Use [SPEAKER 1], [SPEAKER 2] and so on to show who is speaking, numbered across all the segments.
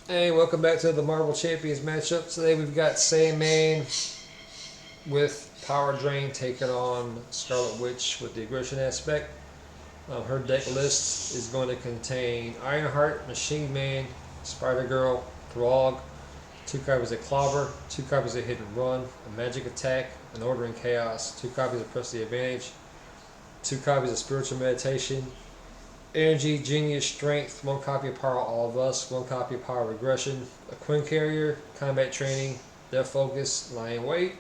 [SPEAKER 1] Hey, welcome back to the Marvel Champions matchup. Today we've got Sandman with Power Drain taking on Scarlet Witch with the aggression aspect. Her deck list is going to contain Ironheart, Machine Man, Spider Girl, Throg, 2 copies of Clobber, 2 copies of Hit and Run, a Magic Attack, an Order in Chaos, 2 copies of Press the Advantage, 2 copies of Spiritual Meditation, Energy, Genius, Strength, 1 copy of Power All of Us, 1 copy of Power Regression, a Quinn Carrier, Combat Training, Death Focus, Lion Weight,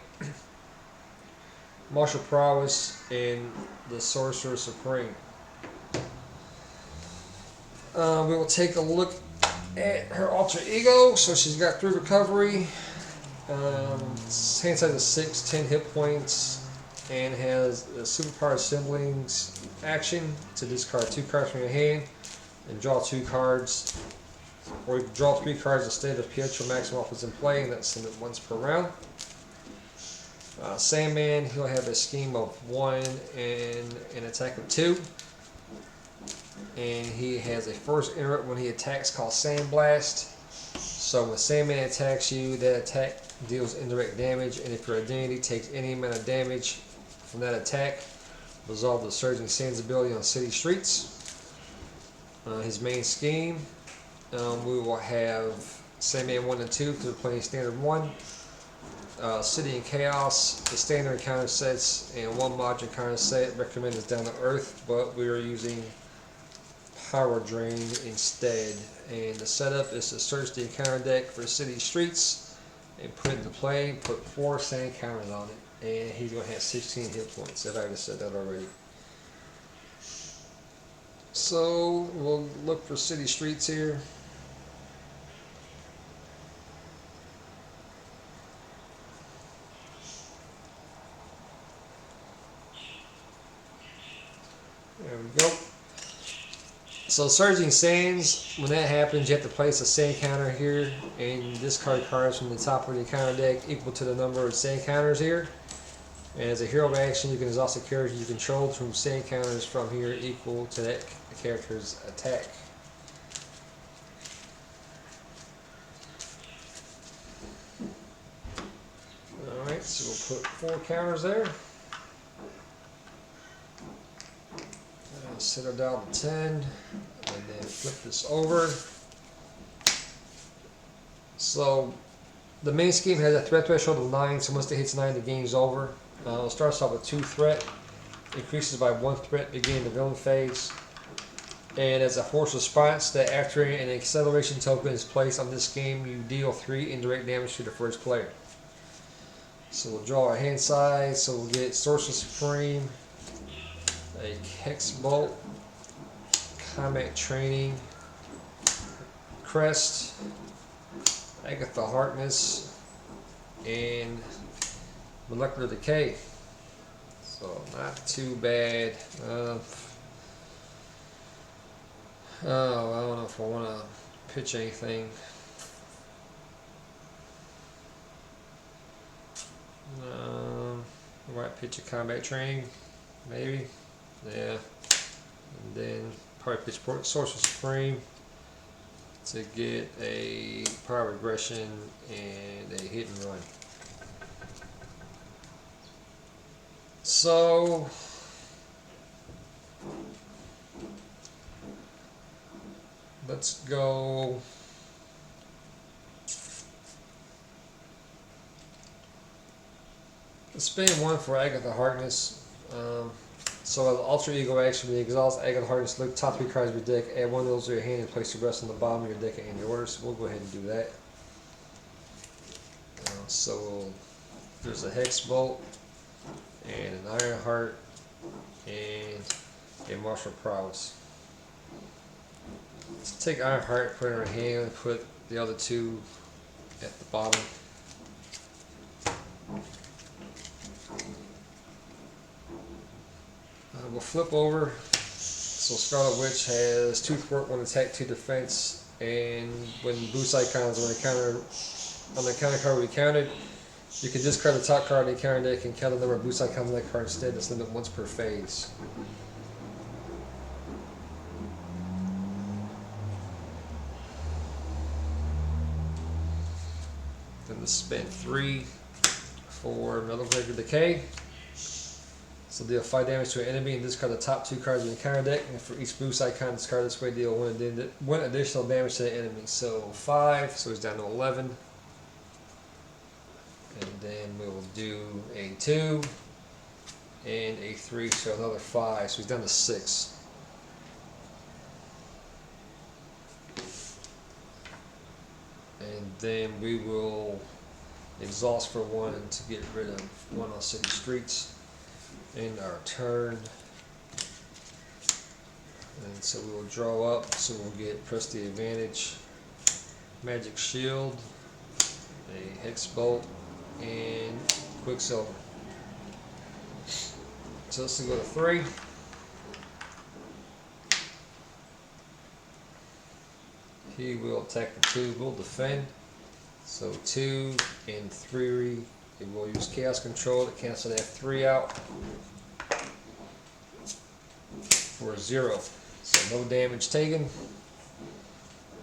[SPEAKER 1] Martial Prowess, and the Sorcerer Supreme. We will take a look at her alter ego. So she's got 3 recovery, hand size of 6, 10 hit points, and has a superpower siblings action to discard 2 cards from your hand and draw 2 cards, or you can draw 3 cards instead if Pietro Maximoff is in play, and that's send it once per round. Sandman, he'll have a scheme of 1 and an attack of 2, and he has a first interrupt when he attacks called Sandblast. So when Sandman attacks you, that attack deals indirect damage, and if your identity takes any amount of damage from that attack, resolve the Surging Sands ability on city streets. His main scheme, we will have Sandman 1 and 2 because we're playing standard 1. City and Chaos, the standard counter sets, and 1 module counter set. Recommend is Down to Earth, but we are using Power Drain instead. And the setup is to search the encounter deck for city streets and put it into play, put 4 sand counters on it. And he's going to have 16 hit points. If I just said that already. So we'll look for city streets here. There we go. So Surging Sands, when that happens, you have to place a sand counter here and discard cards from the top of the counter deck equal to the number of sand counters here. And as a hero action, you can exhaust a character you control from sand counters from here equal to that character's attack. Alright, so we'll put 4 counters there. Set her down to 10, and then flip this over. So the main scheme has a threat threshold of 9, so once it hits 9, the game's over. It starts off with 2 threat, increases by 1 threat beginning the villain phase. And as a force response, that after an acceleration token is placed on this game, you deal 3 indirect damage to the first player. So we'll draw our hand size, so we'll get Sorcerer Supreme, a Hex Bolt, Combat Training, Crest, Agatha Harkness, and Molecular Decay. So not too bad. I don't know if I want to pitch anything. I might pitch a Combat Training, maybe. Yeah. And then probably pitch Sorcerer Supreme to get a Power Regression and a Hit and Run. So let's go. Let's spend 1 for Agatha Harkness. So as alter ego action, we exhaust Agatha Harkness, look top 3 cards of your deck, add 1 of those to your hand, and place the rest on the bottom of your deck in your order. So we'll go ahead and do that. So there's a Hex Bolt, and an Ironheart, and a Martial Prowess. Let's take Ironheart, put it in our hand, and put the other 2 at the bottom. We'll flip over. So Scarlet Witch has 2 thwart, 1 attack, 2 defense, and when boost icons on the counter card will be counted, you can discard the top card of the counter deck and count the number of boost icons on that card instead. That's limited once per phase. Gonna spend 3 for Metal Breaker Decay. So deal 5 damage to an enemy and discard the top 2 cards of the encounter deck. And for each boost icon discard this way, deal 1 additional damage to the enemy. So 5, so he's down to 11. And then we will do a 2 and a 3, so another 5. So he's down to 6. And then we will exhaust for 1 to get rid of 1 on City Streets. In our turn, and so we will draw up, so we'll get Press the Advantage, Magic Shield, a Hex Bolt, and Quicksilver. So let's go to 3. He will attack the 2, we'll defend. So 2 and 3. It will use Chaos Control to cancel that 3 out for 0. So no damage taken.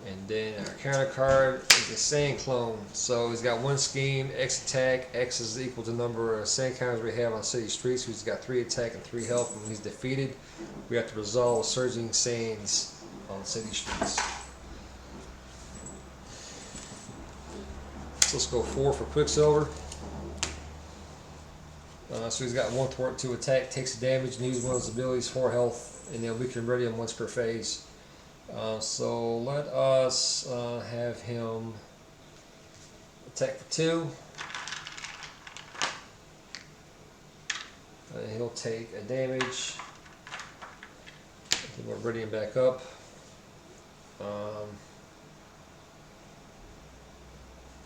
[SPEAKER 1] And then our counter card is a Sand Clone. So he's got 1 scheme, X attack. X is equal to the number of sand counters we have on City Streets. He's got 3 attack and 3 health. And when he's defeated, we have to resolve Surging Sands on City Streets. So let's go 4 for Quicksilver. So he's got 1 thwart, 2 attack, takes damage, and uses 1 of his abilities, 4 health, and then we can ready him once per phase. So let us have him attack for 2. He'll take a damage. Then we'll ready him back up.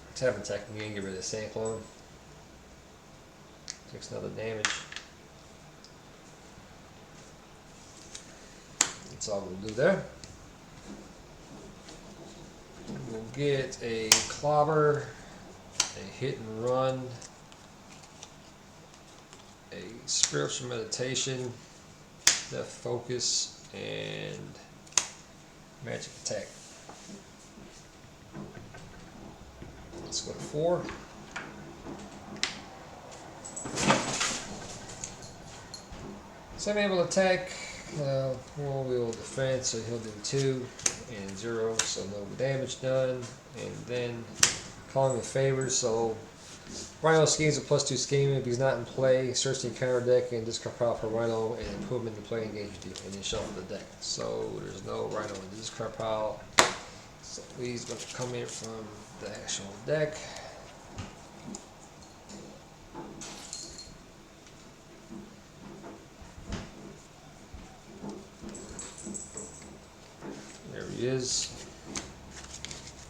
[SPEAKER 1] Let's have him attack again, get rid of the Sand Clone. Takes another damage. That's all we'll do there. We'll get a Clobber, a Hit and Run, a Spiritual Meditation, Death Focus, and Magic Attack. Let's go to 4. So I'm able to attack, we'll defend, so he'll do 2 and 0, so no damage done. And then calling in favor, so Rhino schemes a +2 scheme. If he's not in play, search the encounter deck and discard pile for Rhino and put him into play and engage with you, and then shuffle the deck. So there's no Rhino in the discard pile. So he's going to come in from the actual deck. He is.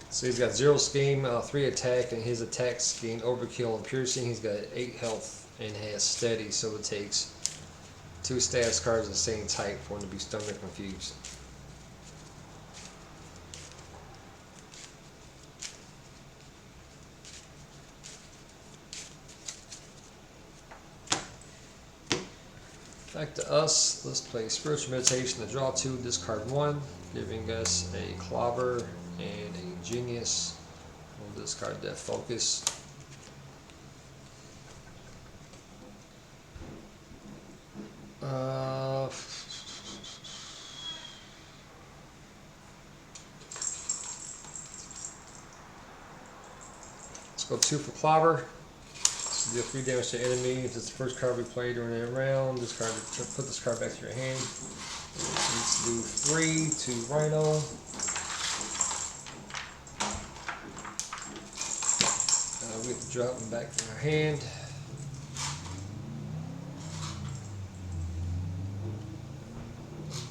[SPEAKER 1] So he's got 0 scheme, 3 attack, and his attack scheme overkill and piercing. He's got 8 health and has steady, so it takes 2 status cards of the same type for him to be stunned or confused. Back to us. Let's play Spiritual Meditation to draw 2, discard 1, giving us a Clobber and a Genius. We'll discard Death Focus. Let's go 2 for Clobber. Deal 3 damage to enemy. If it's the first card we play during that round, discard, put this card back to your hand. Let's do 3 to Rhino. We have to drop them back in our hand.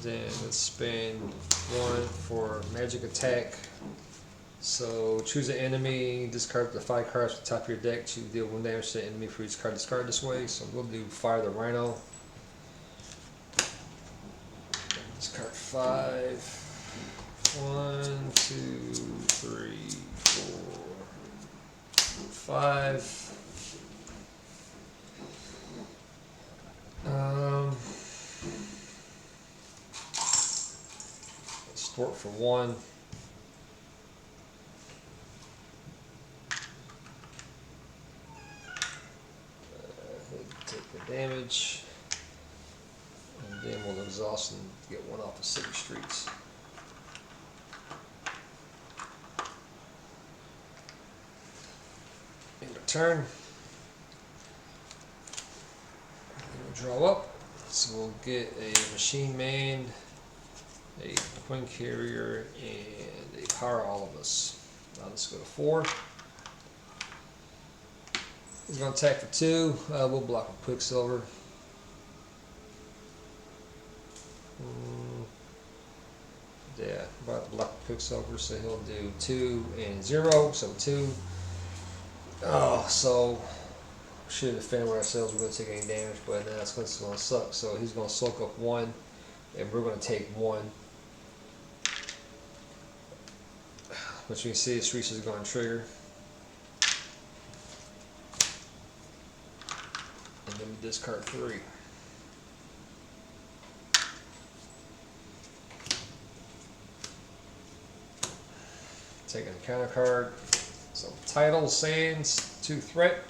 [SPEAKER 1] Then let's spend 1 for Magic Attack. So choose an enemy, discard the 5 cards from the top of your deck to deal 1 damage to the enemy for each card discarded this way. So we'll do Fire the Rhino. Discard 5. 1, 2, 3, 4, 5. Sport for 1. damage. And then we'll exhaust and get one off the city streets. In return, we'll draw up. So we'll get a machine man, a twin carrier, and a power all of us. Now let's go to 4. He's going to attack for 2. We'll block with Quicksilver. Yeah, about to block with Quicksilver, so he'll do 2 and 0, so 2. Oh, so should have defended ourselves. We're going to take any damage, but now it's going to suck. So he's going to soak up 1, and we're going to take 1. Which you can see, the streets is going to trigger. And then we discard 3. Taking a counter card. So title, Sands, 2 threat.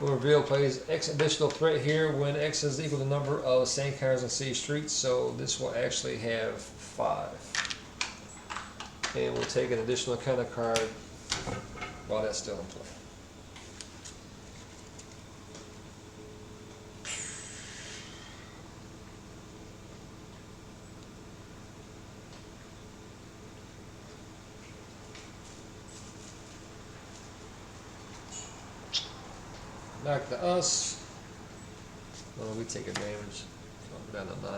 [SPEAKER 1] Will reveal plays X additional threat here when X is equal to the number of sand counters on city streets. So this will actually have 5. And we'll take an additional counter card while that's still in play. Back to us. Well, we take advantage. I'm down to 9.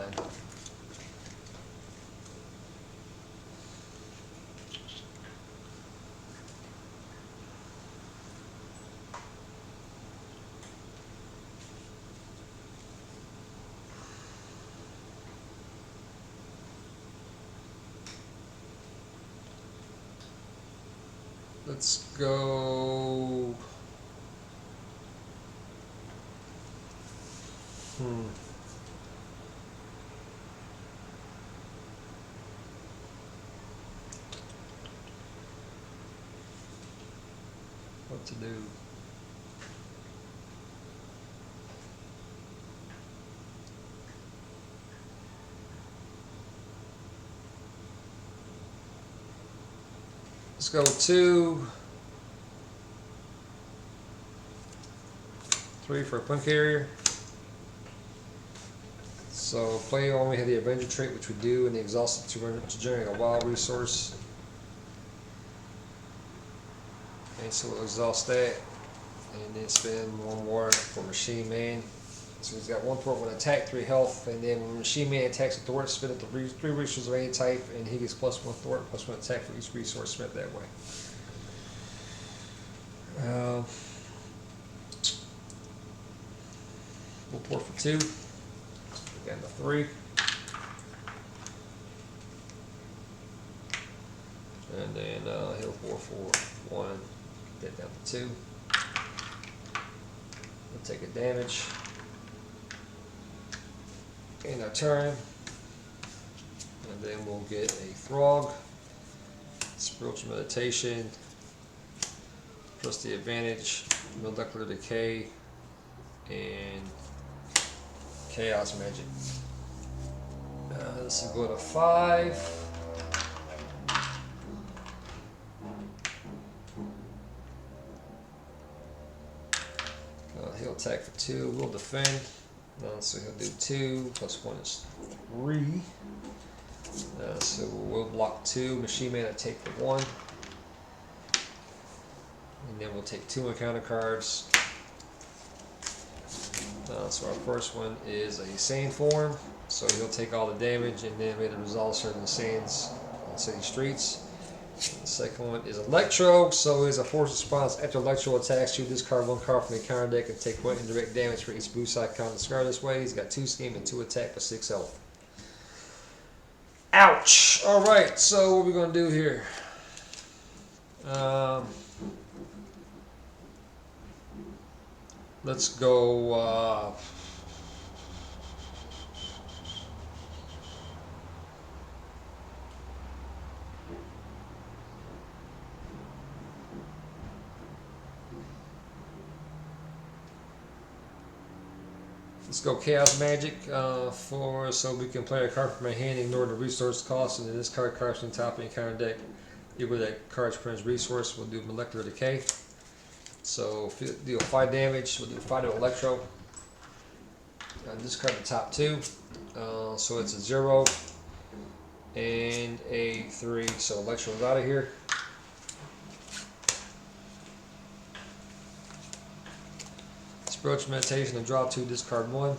[SPEAKER 1] Let's go. What to do? Let's go 2, 3 for a twin carrier. So play on, we have the Avenger trait, which we do, and the exhausted to generate a wild resource. And so we'll exhaust that, and then spend 1 more for Machine Man. So he's got 1 thwart, 1 attack, 3 health, and then when Machine Man attacks a thwart, spend up to 3 resources of any type, and he gets +1 thwart, +1 attack for each resource spent that way. We'll pour for 2. Again, the 3. And then he'll pour for 1. Get that down to 2. We'll take a damage. In our turn. And then we'll get a Throg. Spiritual Meditation. Plus the advantage. Molecular Decay. And Chaos Magic. This will go to 5. He'll attack for 2. We'll defend. So he'll do 2 +1 is 3. So we'll block 2. Machine Man will take for 1. And then we'll take 2 encounter cards. So our first one is a sand form, so he'll take all the damage and then may the result certain sands on city streets. The second one is Electro, so it's a force response. After Electro attacks you, discard 1 card from the counter deck and take 1 indirect damage for each boost icon on Scarlet this way. He's got 2 scheme and 2 attack for 6 health. Ouch! Alright, so what are we going to do here? Let's go. Let's go Chaos Magic so we can play a card from my hand, ignore the resource cost, and then this card cards from the top of the counter deck. Equal that card's prince resource. We'll do Molecular Decay. So deal 5 damage. We'll do 5 to Electro. Discard the top 2. So it's a 0 and a 3. So Electro's out of here. Approach Meditation and draw 2, discard 1.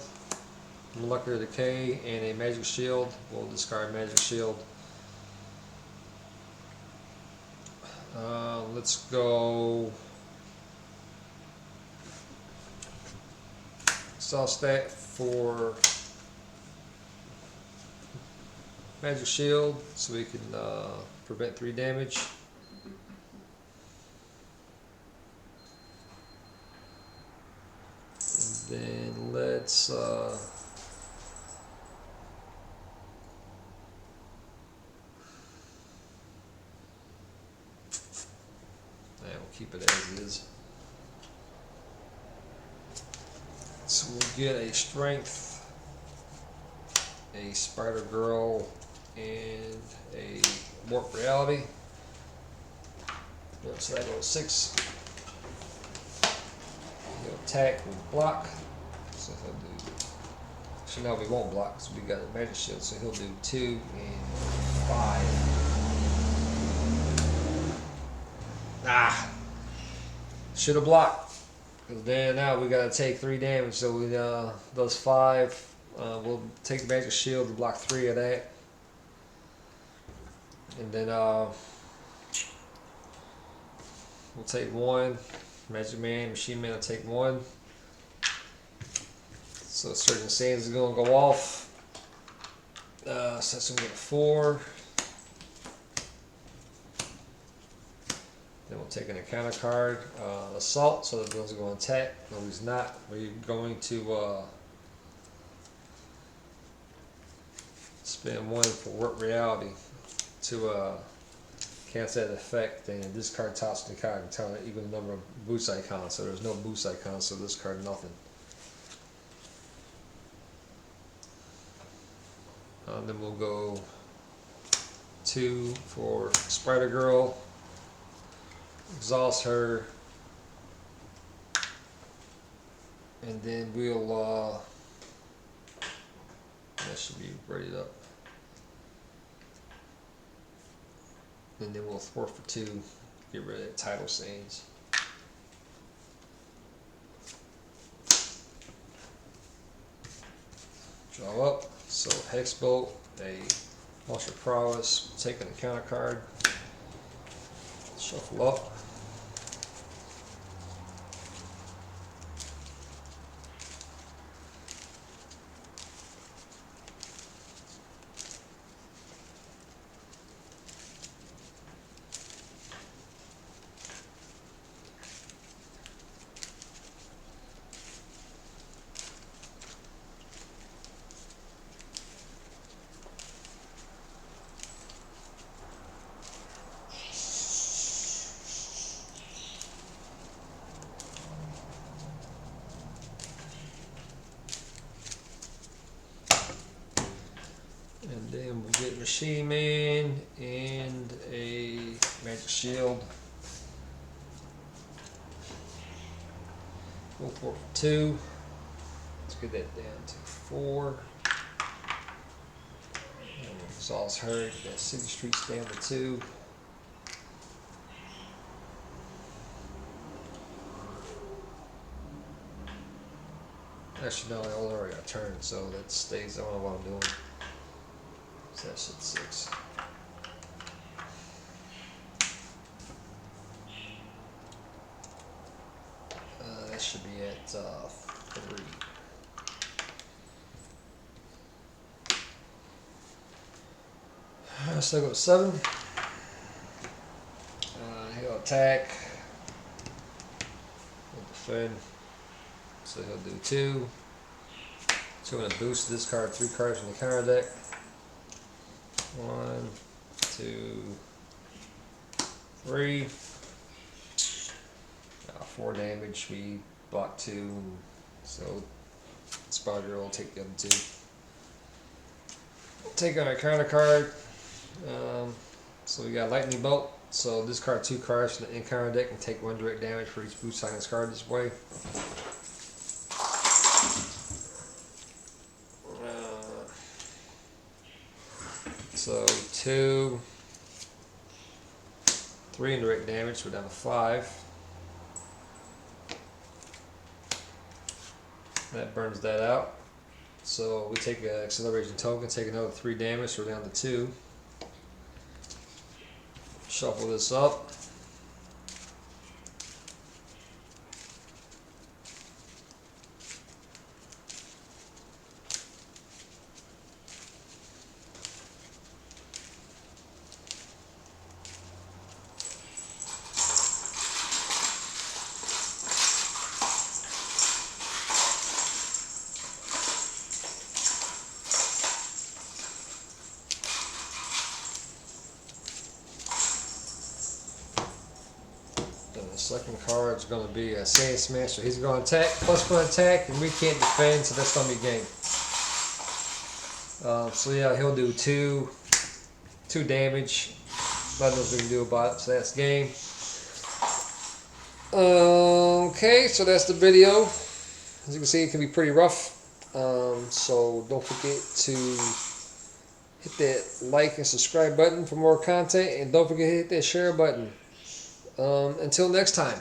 [SPEAKER 1] Molecular Decay and a Magic Shield. We'll discard Magic Shield. Let's go. Saw stat for Magic Shield so we can prevent 3 damage. Then let's we'll keep it as is. So we'll get a Strength, a Spider Girl, and a Warp Reality. So that goes 6. He'll attack with block. So he'll do. So now we won't block because we got a Magic Shield. So he'll do 2 and 5. Should have blocked. Because then now we gotta take 3 damage. So we does 5. We'll take the Magic Shield to block 3 of that. And then we'll take 1. Magic Man, Machine Man will take 1. So Surging Sands is going to go off. So that's going to get a 4. Then we'll take an encounter card, Assault, so the one's going to attack. No, he's not. We're going to spend 1 for Warp Reality to cancel that effect, and this card tops the card and tell it equal the number of boost icons. So there's no boost icons, so this card nothing. Then we'll go 2 for Spider Girl, exhaust her, and then we'll that should be readied up. And then we'll thwart for 2, get rid of that Tidal Sands. Draw up, so Hex Bolt, a Monster Prowess, take an encounter card, shuffle up. And then we'll get Machine Man and a Magic Shield. Go for 2. Let's get that down to 4. Saul's hurt. That City Street's down to 2. Actually, no, I already got turned, so that stays. I don't know what I'm doing. So that's at 6. That should be at 3. So I go to 7. He'll attack. He'll defend. So he'll do 2. So I'm going to boost this card 3 cards from the counter deck. 1, 2, 3. 4 damage. We block 2. So it's Spider Girl will take the other two. Take on a counter card. So we got Lightning Bolt. So discard 2 cards from the encounter deck and take 1 direct damage for each boost science card this way. So 2, 3 indirect damage, so we're down to 5. That burns that out. So we take an acceleration token, take another 3 damage, so we're down to 2. Shuffle this up. The second card is going to be a Sand Smasher. He's going to attack, +1 attack, and we can't defend, so that's going to be game. So yeah, he'll do 2 damage. Nothing else we can do about it, so that's game. Okay, so that's the video. As you can see, it can be pretty rough. So don't forget to hit that like and subscribe button for more content, and don't forget to hit that share button. Until next time.